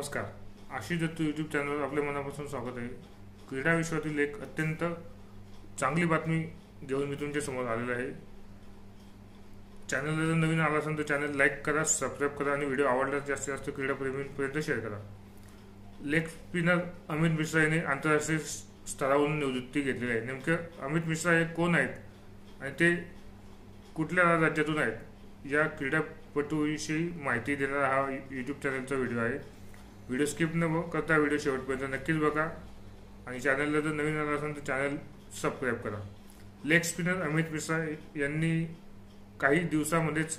नमस्कार. आशिष दत्तू यूट्यूब चॅनलवर आपले मनापासून स्वागत आहे. क्रीडा विश्वातील एक अत्यंत चांगली बातमी घेऊन मी तुमच्या समोर आलेलो आहे. चॅनलला जर नवीन आला असेल तर चॅनल लाईक करा, सबस्क्राईब करा आणि व्हिडिओ आवडल्यास जास्तीत जास्त क्रीडाप्रेमींपर्यंत शेअर करा. लेग स्पिनर अमित मिश्रा यांनी आंतरराष्ट्रीय स्तरावरून निवृत्ती घेतलेली आहे. नेमकं अमित मिश्रा हे कोण आहेत आणि ते कुठल्या राज्यातून आहेत या क्रीडापटूविषयी माहिती देणारा हा यूट्यूब चॅनलचा व्हिडिओ आहे. व्हिडिओ स्किप न करता व्हिडिओ शेवटपर्यंत नक्कीच बघा आणि चॅनलला जर नवीन आला असेल तर चॅनल सबस्क्राईब करा. लेग स्पिनर अमित मिश्रा यांनी काही दिवसामध्येच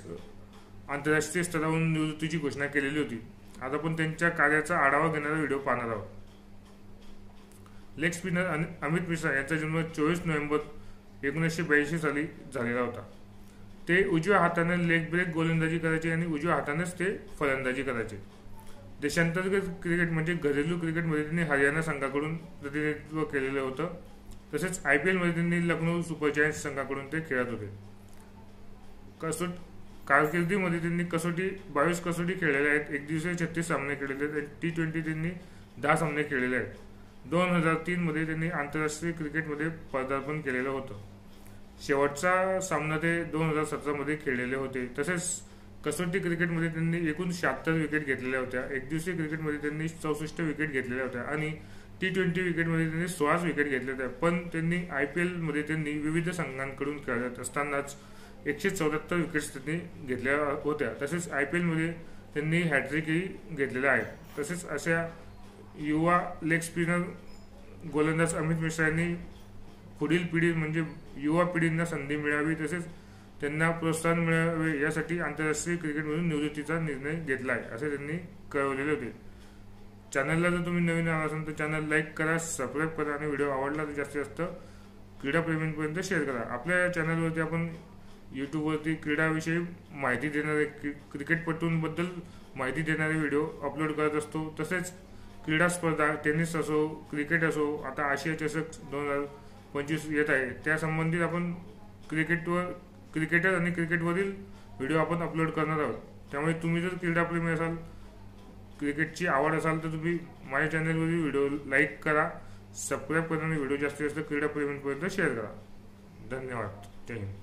आंतरराष्ट्रीय स्तरावरून निवृत्तीची घोषणा केलेली होती. आता आपण त्यांच्या कार्याचा आढावा घेणारा व्हिडिओ पाहणार आहोत. लेग स्पिनर अमित मिश्रा यांचा जन्म 24 नोव्हेंबर 1982 साली झालेला होता. ते उजव्या हाताने लेग ब्रेक गोलंदाजी करायचे आणि उजव्या हातानेच ते फलंदाजी करायचे. देशांतर्गत क्रिकेट म्हणजे घरेलू क्रिकेटमध्ये त्यांनी हरियाणा संघाकडून प्रतिनिधित्व केलेलं होतं. तसेच IPL मध्ये त्यांनी लखनौ सुपर जायंट्स संघाकडून ते खेळत होते. कारकिर्दीमध्ये त्यांनी 22 कसोटी खेळलेल्या आहेत, एकदिवसीय 36 सामने खेळलेले आहेत, T20 त्यांनी 10 सामने खेळलेले आहेत. 2003 मध्ये त्यांनी आंतरराष्ट्रीय क्रिकेटमध्ये पदार्पण केलेलं होतं. शेवटचा सामना ते 2017 मध्ये खेळलेले होते. तसेच कसोटी क्रिकेटमध्ये त्यांनी एकूण 76 विकेट घेतलेल्या होत्या. एकदिवसीय क्रिकेटमध्ये त्यांनी 64 विकेट घेतलेल्या होत्या आणि T20 विकेटमध्ये त्यांनी 16 विकेट घेतल्या होत्या. पण त्यांनी IPL मध्ये त्यांनी विविध संघांकडून खेळत असतानाच 174 विकेट्स त्यांनी घेतल्या होत्या. तसेच IPL मध्ये त्यांनी हॅट्रिकही घेतलेल्या आहेत. तसेच अशा युवा लेग स्पिनर गोलंदाज अमित मिश्रा यांनी पुढील पिढी म्हणजे युवा पिढींना संधी मिळावी तसेच त्यांना प्रोत्साहन मिळावे यासाठी आंतरराष्ट्रीय क्रिकेटमधून निवृत्तीचा निर्णय घेतला आहे असे त्यांनी कळवलेले होते. चॅनलला जर तुम्ही नवीन आला असाल तर चॅनल लाईक करा, सबस्क्राईब करा आणि व्हिडिओ आवडला तर जास्तीत जास्त क्रीडाप्रेमींपर्यंत शेअर करा. आपल्या चॅनलवरती आपण यूट्यूबवरती क्रीडाविषयी माहिती देणारे क्रिकेटपटूंबद्दल माहिती देणारे व्हिडिओ अपलोड करत असतो. तसेच क्रीडा स्पर्धा टेनिस असो, क्रिकेट असो, आता आशिया चषक 2025 येत आहे त्या संबंधित आपण क्रिकेटर आणि क्रिकेटवरील व्हिडिओ आपण अपलोड करणार आहोत. त्यामुळे तुम्ही जर क्रीडाप्रेमी असाल, क्रिकेटची आवड असाल तर तुम्ही माझ्या चॅनलवरील व्हिडिओ लाईक करा, सबस्क्राईब करा आणि व्हिडिओ जास्तीत जास्त क्रीडाप्रेमींपर्यंत शेअर करा. धन्यवाद. जय हिंद.